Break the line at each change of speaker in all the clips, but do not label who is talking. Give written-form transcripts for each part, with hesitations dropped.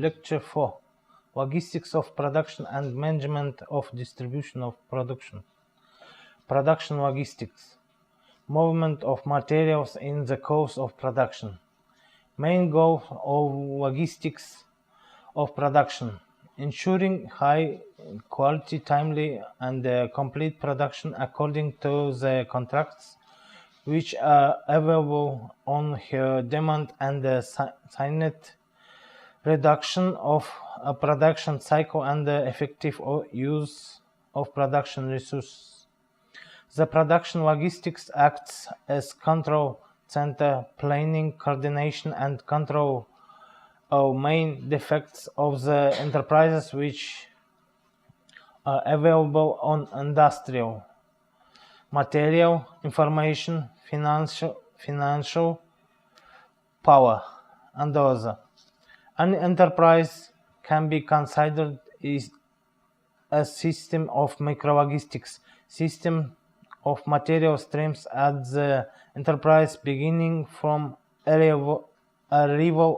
Lecture 4. Logistics of production and management of distribution of production. Production logistics. Movement of materials in the course of production. Main goal of logistics of production. Ensuring high quality, timely and complete production according to the contracts which are available on her demand and signed reduction of a production cycle and the effective use of production resources. The production logistics acts as control center, planning, coordination and control of main defects of the enterprises which are available on industrial, material, information, financial power, and other. An enterprise can be considered as a system of micrologistics, system of material streams at the enterprise beginning from arrival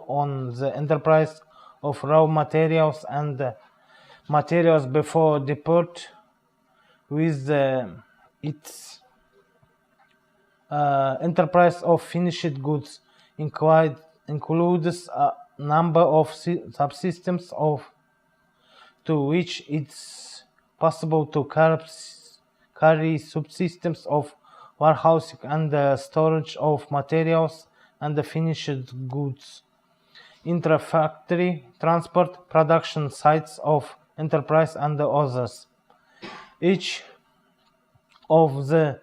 on the enterprise of raw materials and materials before depot with its enterprise of finished goods includes a number of subsystems to which it's possible to carry subsystems of warehousing and storage of materials and the finished goods, intra-factory transport, production sites of enterprise and others. Each of the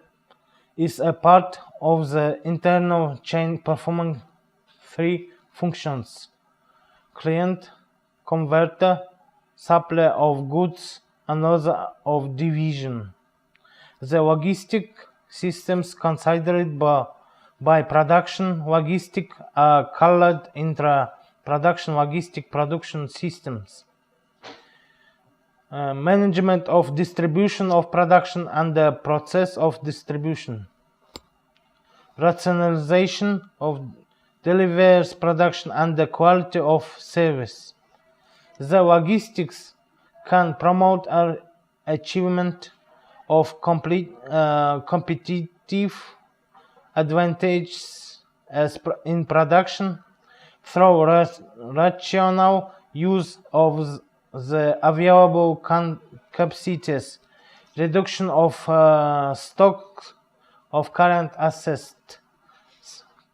is a part of the internal chain performing three functions: client, converter, supplier of goods, another of division. The logistic systems considered by production logistic are called intra-production logistic production systems. Management of distribution of production and the process of distribution. Rationalization of deliveries production and the quality of service. The logistics can promote our achievement of competitive advantages in production through rational use of the available capacities, reduction of stock of current assets,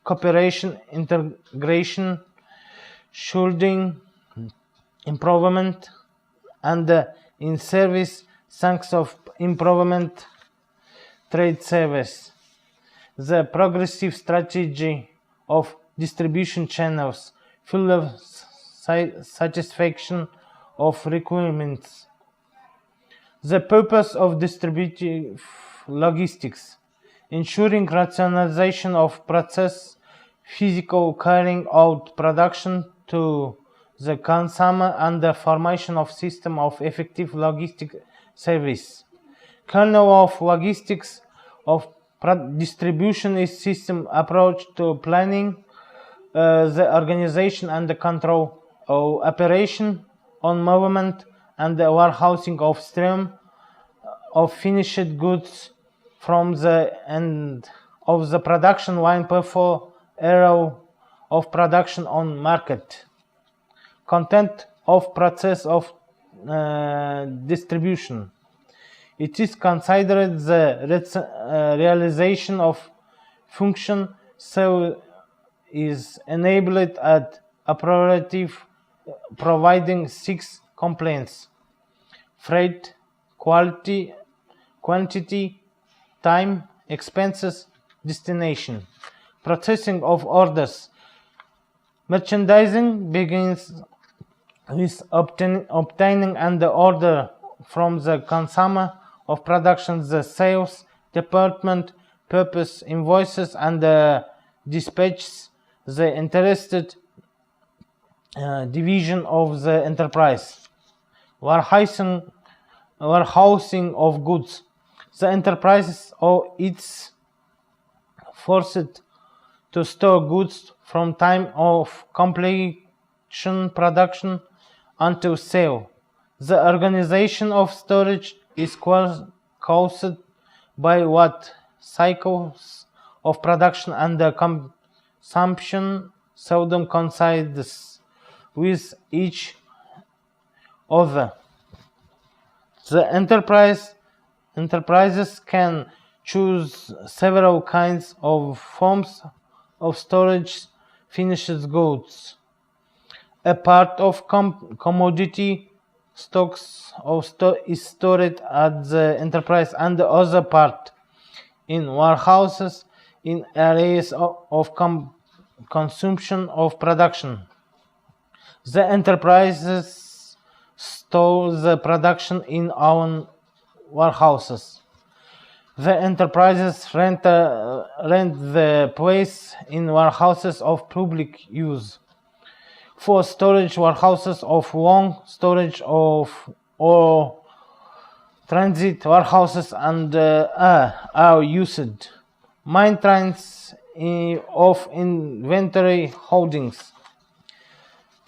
cooperation, integration, shielding, improvement, and in service thanks of improvement trade service. The progressive strategy of distribution channels, full of satisfaction of requirements. The purpose of distributive logistics, ensuring rationalization of process, physical carrying out production to the consumer and the formation of system of effective logistic service. Kernel of logistics of distribution is system approach to planning, the organization and the control of operation on movement and the warehousing of stream of finished goods from the end of the production line before arrow of production on market. Content of process of distribution. It is considered the realization of function so is enabled at operative providing 6 components: freight, quality, quantity, time, expenses, destination. Processing of orders. Merchandising begins with obtaining and the order from the consumer of production. The sales department purpose invoices and dispatches the interested division of the enterprise. Warehousing of goods. The enterprises or its forced to store goods from time of completion production until sale. The organization of storage is caused by what cycles of production and the consumption seldom coincides with each other. The enterprises can choose several kinds of forms of storage finished goods. A part of commodity stocks is stored at the enterprise, and the other part in warehouses in areas of consumption of production. The enterprises store the production in own warehouses. The enterprises rent the place in warehouses of public use. For storage, warehouses of long storage or transit warehouses and are used. Main trends of inventory holdings.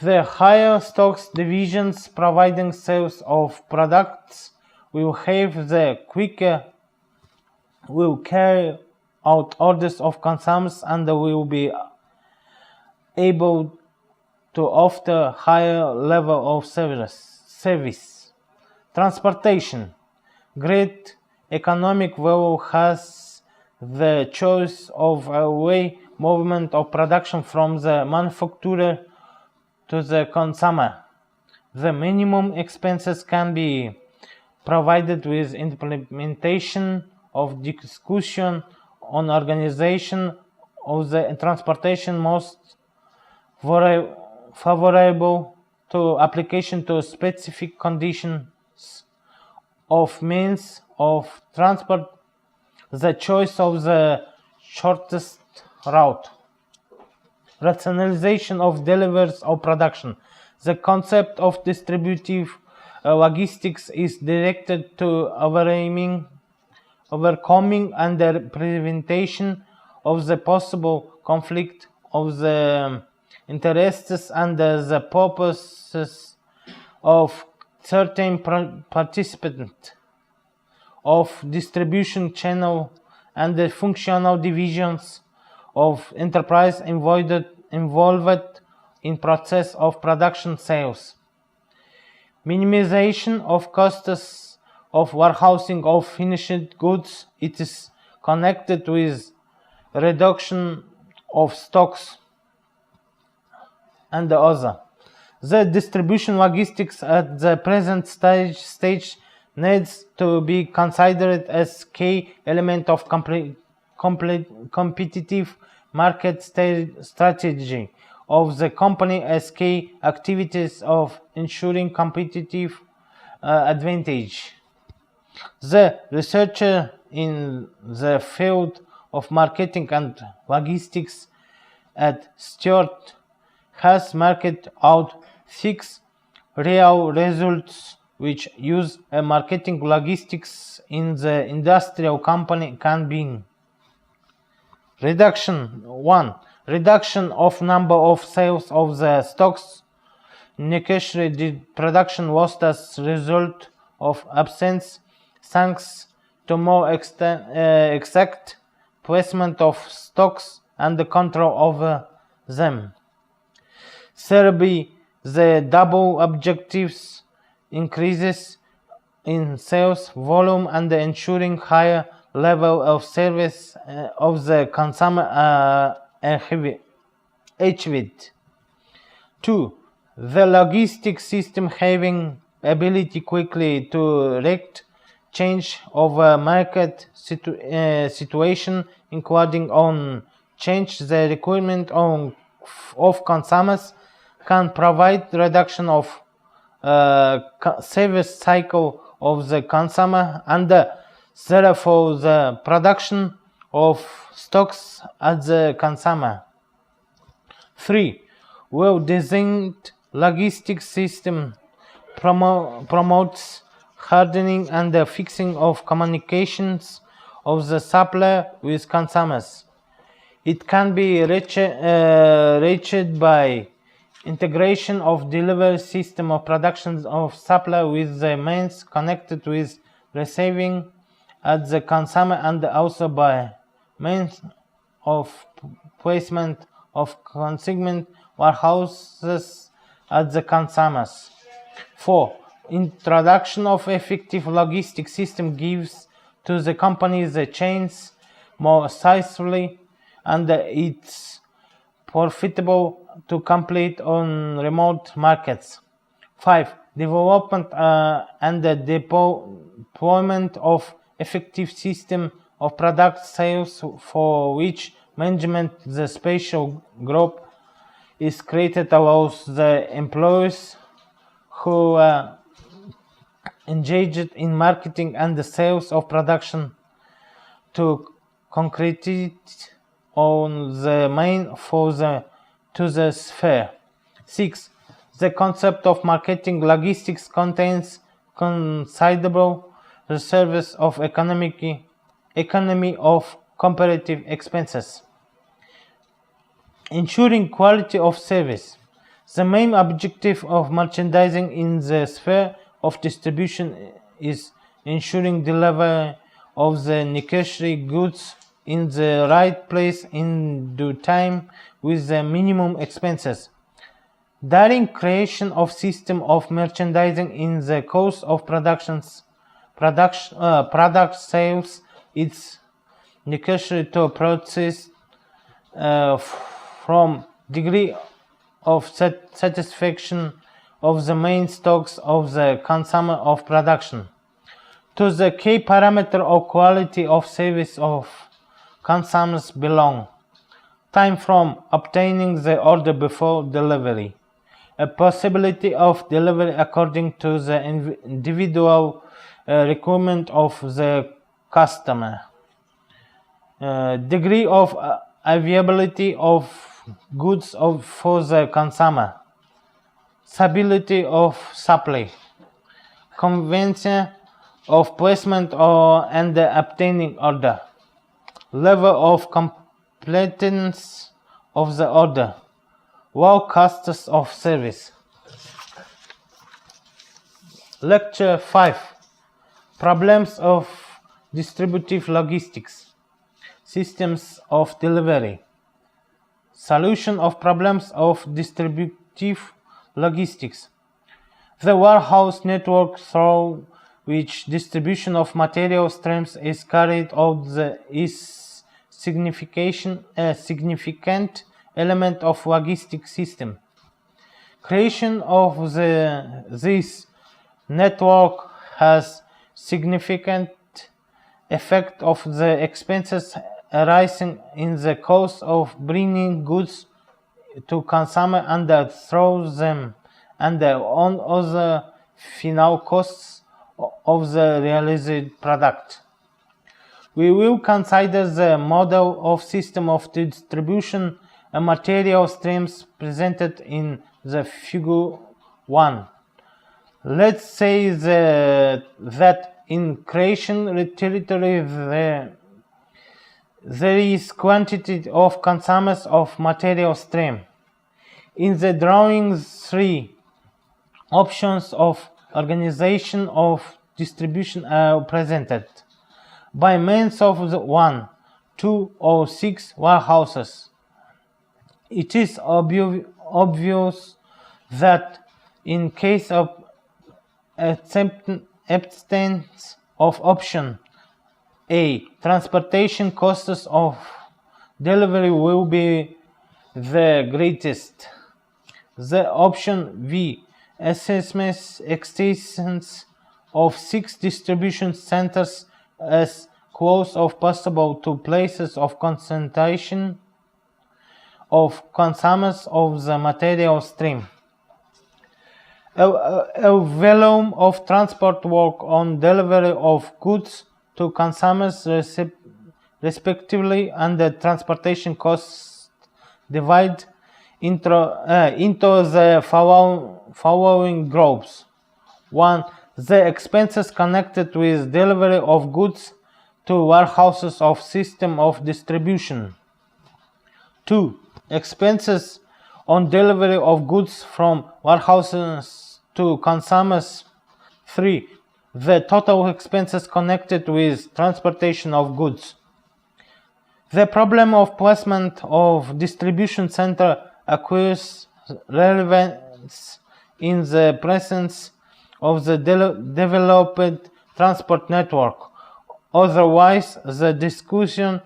The higher stocks divisions providing sales of products will have the quicker will carry out orders of consumers and will be able to offer higher level of service. Transportation. Great economic value has the choice of a way movement of production from the manufacturer to the consumer. The minimum expenses can be provided with implementation of discussion on organization of the transportation most favorable to application to specific conditions of means of transport, the choice of the shortest route. Rationalization of deliveries of production. The concept of distributive logistics is directed to overcoming and the prevention of the possible conflict of the interests and the purposes of certain participants of distribution channel and the functional divisions of enterprise involved in process of production sales. Minimization of costs of warehousing of finished goods. It is connected with reduction of stocks and the other. The distribution logistics at the present stage needs to be considered as key element of competitive market strategy of the company as key activities of ensuring competitive advantage. The researcher in the field of marketing and logistics at Stuart has marked out 6 real results which use a marketing logistics in the industrial company can be. Reduction 1. Reduction of number of sales of the stocks. Necessary production was as result of absence thanks to more exact placement of stocks and the control over them. Thirdly, the double objectives increases in sales volume and ensuring higher level of service of the consumer achieved. 2. The logistics system having ability quickly to react change of a market situation, including on change the requirement of consumers, can provide reduction of service cycle of the consumer and therefore the production of stocks at the consumer. 3. Well-designed logistics system promotes hardening and the fixing of communications of the supplier with consumers. It can be reached by integration of delivery system of production of supply with the means connected with receiving at the consumer and also by means of placement of consignment warehouses at the consumers. 4. Introduction of effective logistics system gives to the company the chains more safely and it's profitable to complete on remote markets. 5. Development and the deployment of effective system of product sales for which management the special group is created allows the employees who are engaged in marketing and the sales of production to concretizate on the main to the sphere. 6. The concept of marketing logistics contains considerable reserves of economy of comparative expenses. Ensuring quality of service. The main objective of merchandising in the sphere of distribution is ensuring delivery of the necessary goods in the right place in due time with the minimum expenses. During creation of system of merchandising in the course of product sales, it's necessary to process from degree of satisfaction of the main stocks of the consumer of production to the key parameter of quality of service of consumers belong time from obtaining the order before delivery, a possibility of delivery according to the individual requirement of the customer, degree of availability of goods for the consumer, stability of supply, convenience of placement and the obtaining order, level of completeness of the order, low costs of service. Lecture 5. Problems of distributive logistics, systems of delivery. Solution of problems of distributive logistics. The warehouse network through which distribution of material streams is carried out is a significant element of logistic system. Creation of this network has significant effect of the expenses arising in the cost of bringing goods to consumer and through them and on other final costs of the realized product. We will consider the model of system of distribution and material streams presented in the figure 1. Let's say that in creation territory there is quantity of consumers of material stream. In the drawing 3 options of organization of distribution are presented by means of the 1, 2 or 6 warehouses. It is obvious that in case of absence of option A, transportation costs of delivery will be the greatest. The option B, extensions of 6 distribution centers as close as possible to places of concentration of consumers of the material stream. A volume of transport work on delivery of goods to consumers respectively and the transportation costs divided into the following groups. 1. The expenses connected with delivery of goods to warehouses of system of distribution. 2. Expenses on delivery of goods from warehouses to consumers. 3. The total expenses connected with transportation of goods. The problem of placement of distribution center acquires relevance in the presence of the developed transport network. Otherwise, the discussion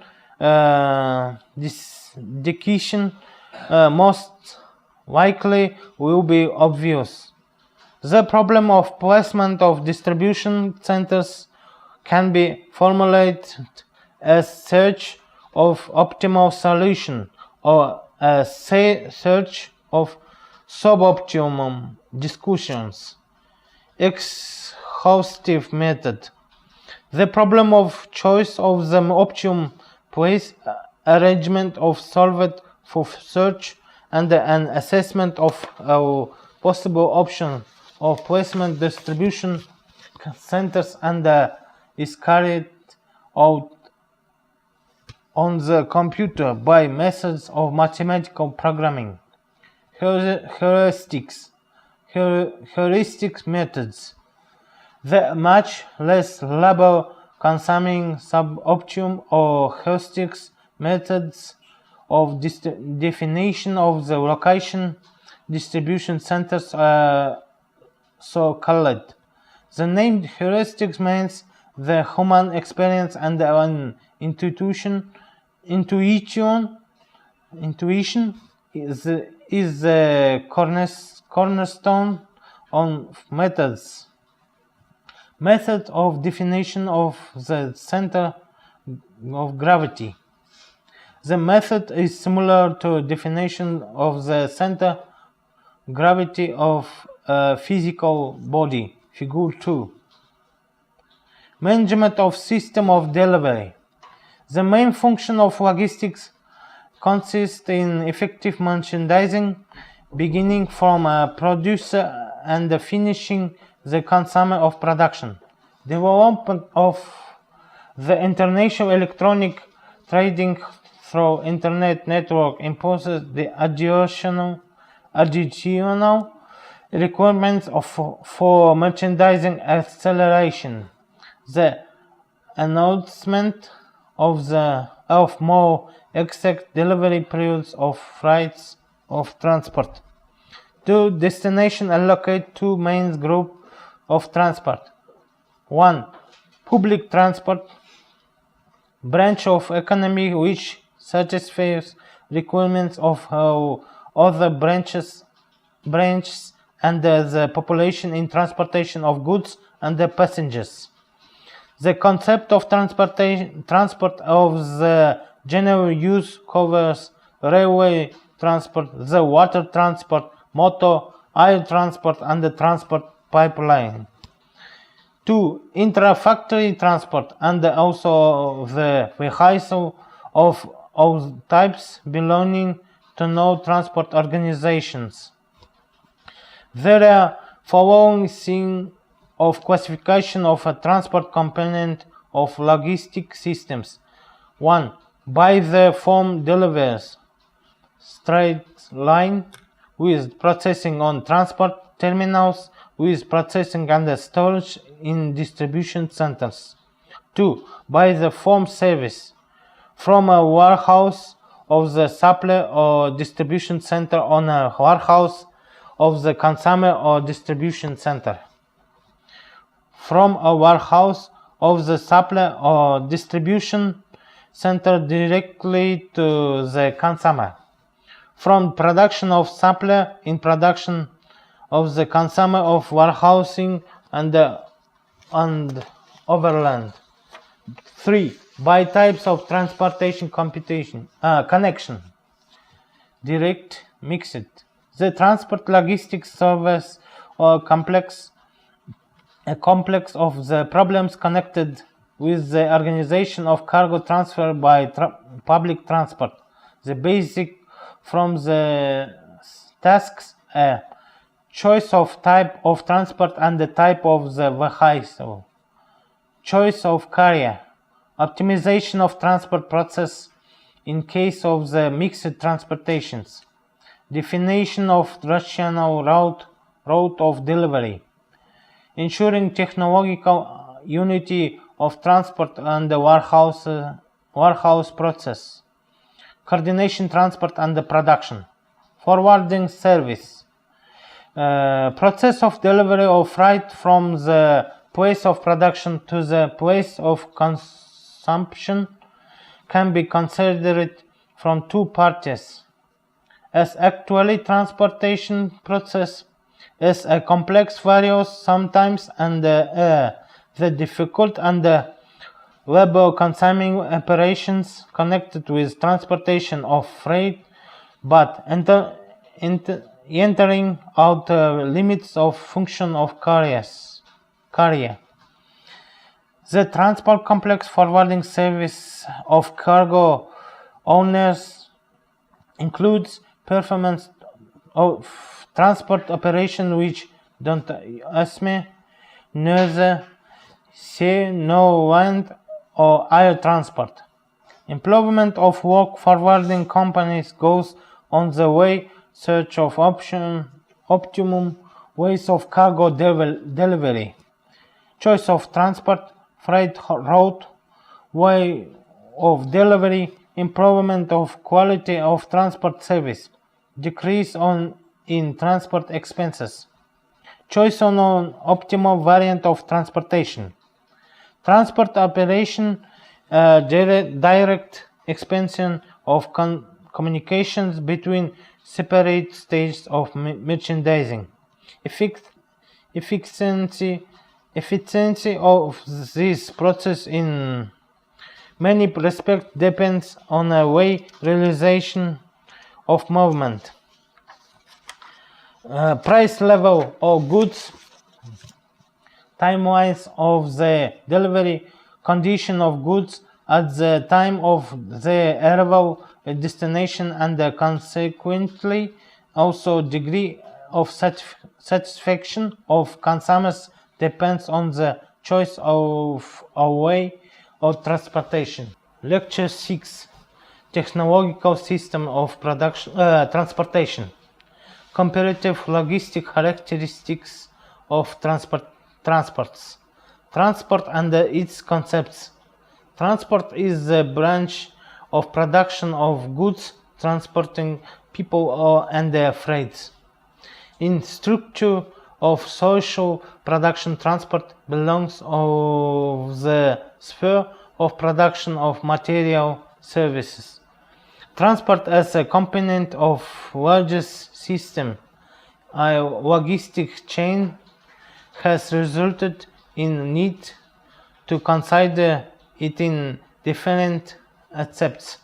most likely will be obvious. The problem of placement of distribution centers can be formulated as search of optimal solution or a search of suboptimum discussions. Exhaustive method. The problem of choice of the optimum place, arrangement of solved for search, and an assessment of possible option of placement distribution centers and is carried out on the computer by methods of mathematical programming. Heuristics methods. The much less labor-consuming suboptimum or heuristics methods of definition of the location distribution centers are so called. The name heuristics means the human experience and an intuition is the cornerstone on methods. Method of definition of the center of gravity. The method is similar to definition of the center gravity of a physical body, figure 2. Management of system of delivery. The main function of logistics consists in effective merchandising, beginning from a producer and finishing the consumer of production. Development of the international electronic trading through internet network imposes the additional requirements for merchandising acceleration. The announcement of more exact delivery periods of freights of transport. 2. Destination allocate two main groups of transport. 1. Public transport, branch of economy which satisfies requirements of other branches and the population in transportation of goods and the passengers. The concept of transport of the general use covers railway transport, the water transport, motor, air transport, and the transport pipeline. 2. Intra-factory transport and also the vehicle of all types belonging to no transport organizations. There are following things of classification of a transport component of logistic systems. 1. By the form delivers, straight line with processing on transport terminals, with processing and storage in distribution centers. 2. By the form service, from a warehouse of the supplier or distribution center on a warehouse of the consumer or distribution center. From a warehouse of the supplier or distribution center directly to the consumer. From production of supplier in production of the consumer of warehousing and overland. 3. By types of transportation connection. Direct, mixed. The transport logistics serves a complex of the problems connected with the organization of cargo transfer by public transport. The basic from the tasks choice of type of transport and the type of the vehicle, choice of carrier, optimization of transport process in case of the mixed transportations, definition of rational route of delivery, ensuring technological unity of transport and the warehouse process, coordination transport and the production, forwarding service, process of delivery of freight from the place of production to the place of consumption can be considered from two parties. As actually transportation process is a complex various sometimes and the difficult and labor-consuming operations connected with transportation of freight, but entering out limits of function of carrier. The transport complex forwarding service of cargo owners includes performance of transport operation which don't assume neither sea, no land or air transport. Employment of work forwarding companies goes on the way search of optimum ways of cargo delivery, choice of transport, freight route, way of delivery, improvement of quality of transport service, decrease in transport expenses, choice on optimal variant of transportation, transport operation, direct expansion of communications between separate stages of merchandising, efficiency of this process in many respects depends on a way realization of movement, price level of goods, time-wise of the delivery, condition of goods at the time of the arrival at destination, and consequently also degree of satisfaction of consumers depends on the choice of a way of transportation. Lecture 6. Technological system of transportation. Comparative logistic characteristics of transports. Transport and its concepts. Transport is the branch of production of goods transporting people and their freights. In structure of social production, transport belongs to the sphere of production of material services. Transport as a component of largest system, a logistic chain, has resulted in need to consider it in different aspects.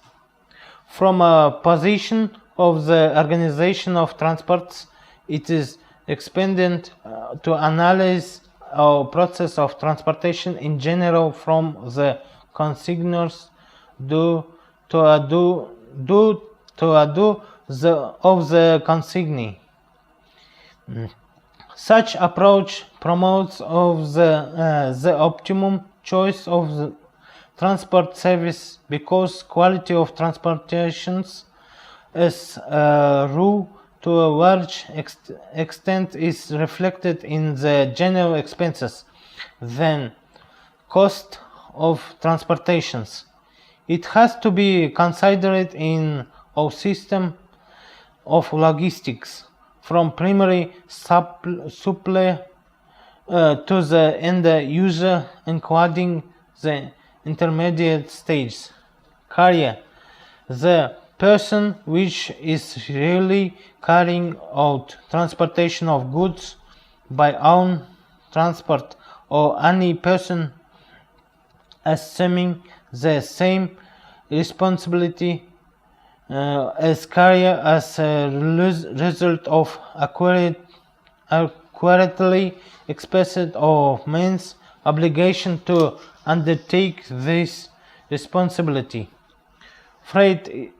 From a position of the organization of transports, it is expedient to analyze our process of transportation in general from the consignors of the consignee. Such approach promotes of the optimum choice of the transport service because quality of transportations as a rule to a large extent is reflected in the general expenses than cost of transportations. It has to be considered in our system of logistics from primary supply to the end user, including the intermediate stage. Carrier, the person which is really carrying out transportation of goods by own transport, or any person assuming the same responsibility as carrier as a result of accurately expressed of man's obligation to undertake this responsibility. Freight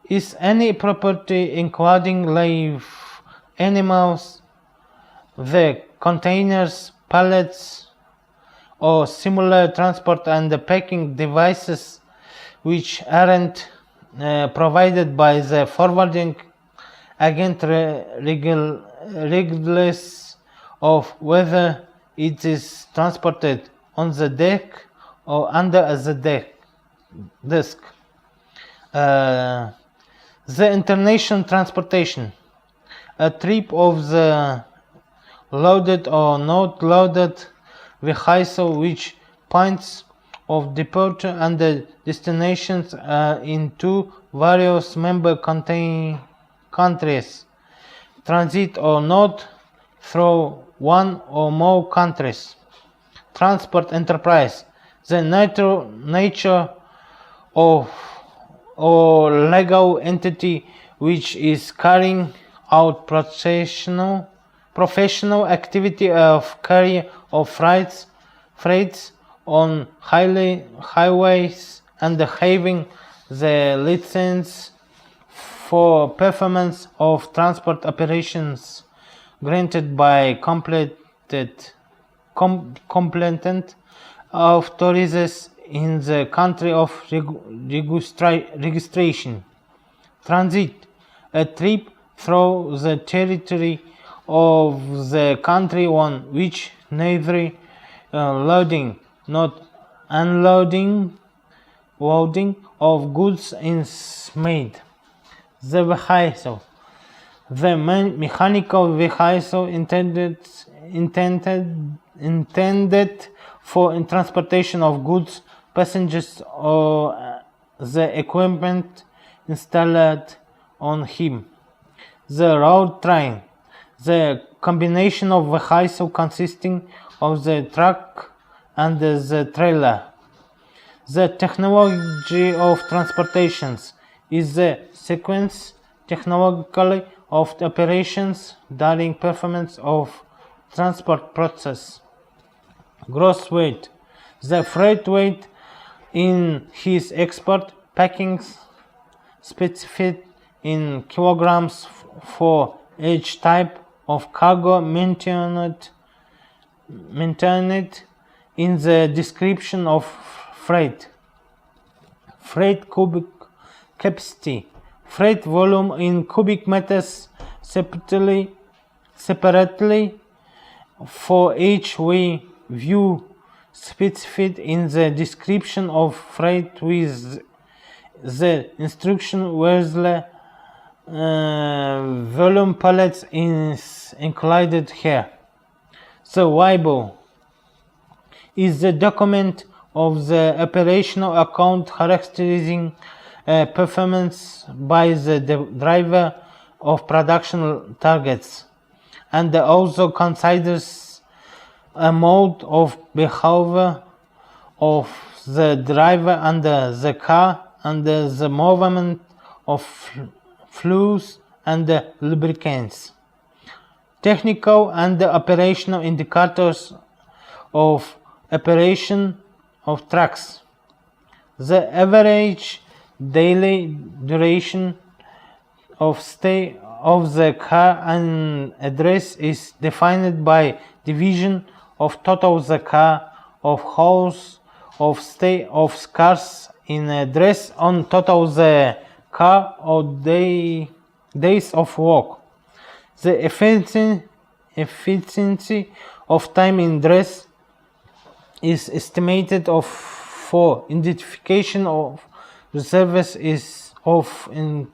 is any property including live animals, the containers, pallets, or similar transport and packing devices which aren't provided by the forwarding again regardless of whether it is transported on the deck or under the desk. The international transportation, a trip of the loaded or not loaded vehicle which points of departure and the destinations into various member countries, transit or not through one or more countries. Transport enterprise, the nature of or legal entity which is carrying out professional activity of carrier of freights on highways and having the license for performance of transport operations granted by competent authorities in the country of registration. Transit, a trip through the territory of the country on which neither loading nor unloading of goods is made. The vehicle, the mechanical vehicle intended for transportation of goods, passengers, or the equipment installed on him. The road train, the combination of vehicle consisting of the truck and the trailer. The technology of transportations is the sequence technologically of operations during performance of transport process. Gross weight, the freight weight in his export packings specified in kilograms for each type of cargo maintained in the description of freight. Freight cubic capacity, freight volume in cubic meters separately for each we view specified in the description of freight with the instruction where the volume pallets is included here. The Weibo is the document of the operational account characterizing performance by the driver of production targets, and also considers a mode of behavior of the driver under the car and the movement of fluids and lubricants. Technical and operational indicators of operation of trucks. The average daily duration of stay of the car and address is defined by division of total the car of hours of stay of cars in address on total the car or days of work. The efficiency of time in dress is estimated of for identification of service is of in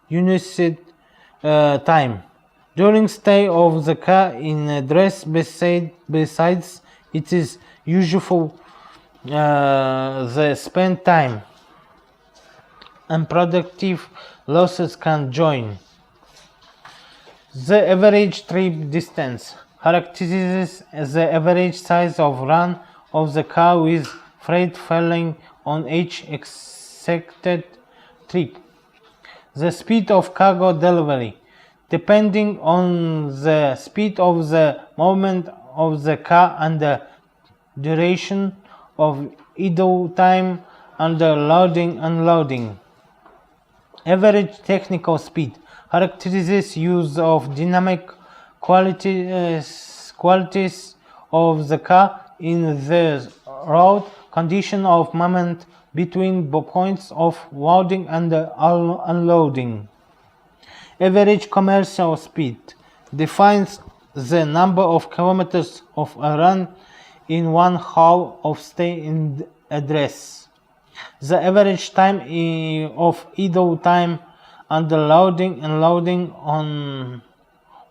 unit time. During stay of the car in address besides it is useful the spend time and productive losses can join. The average trip distance characterizes the average size of run of the car with freight falling on each expected trip. The speed of cargo delivery, depending on the speed of the movement of the car and the duration of idle time under loading and unloading. Average technical speed characterizes use of dynamic qualities of the car in the road condition of moment between points of loading and unloading. Average commercial speed defines the number of kilometers of a run in 1 hour of stay in the address. The average time of idle time under loading and loading on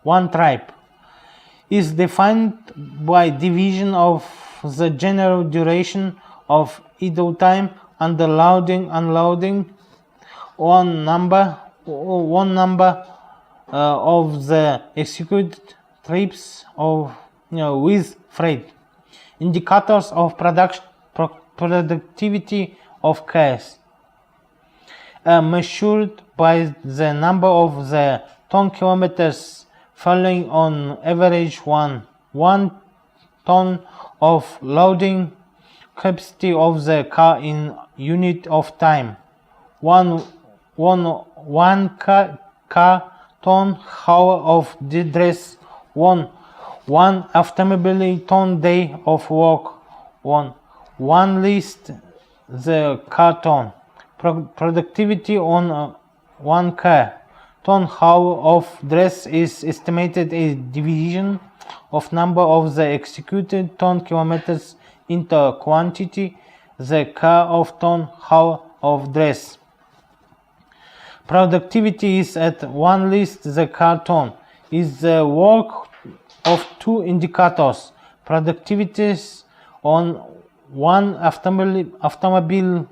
one trip is defined by division of the general duration of idle time under loading unloading one number of the executed trips with freight. Indicators of productivity of cars measured by the number of the ton kilometers following on average 1 ton of loading capacity of the car in unit of time. One car ton hour of dress. One automobile ton day of work. One list the car ton. Productivity on 1 car ton hour of dress is estimated as division of number of the executed ton kilometers into quantity the car of ton hour of dress. Productivity is at 1 list the car ton is the work of 2 indicators. Productivities on 1 automobile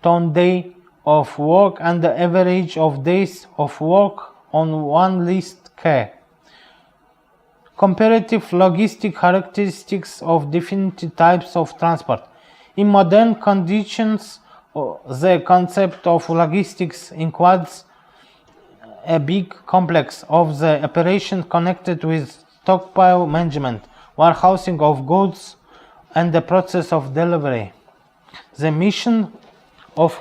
ton day of work and the average of days of work on 1 list car. Comparative logistic characteristics of different types of transport. In modern conditions, the concept of logistics includes a big complex of the operation connected with stockpile management, warehousing of goods, and the process of delivery. The mission of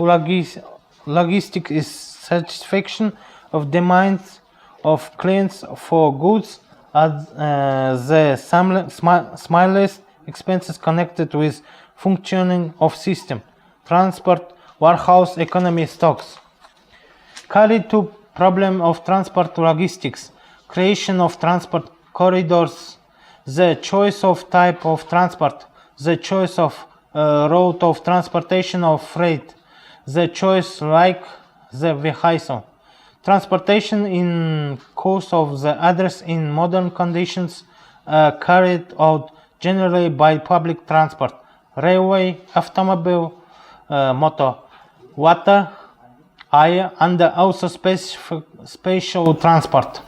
logistics is satisfaction of demands of clients for goods at the smallest expenses connected with functioning of system, transport, warehouse, economy, stocks. Carry to problem of transport logistics, creation of transport corridors, the choice of type of transport, the choice of route of transportation of freight, the choice like the vehicle. Transportation in course of the address in modern conditions carried out generally by public transport, railway, automobile, motor, water, air, and also spatial transport.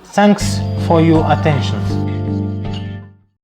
Thanks for your attention.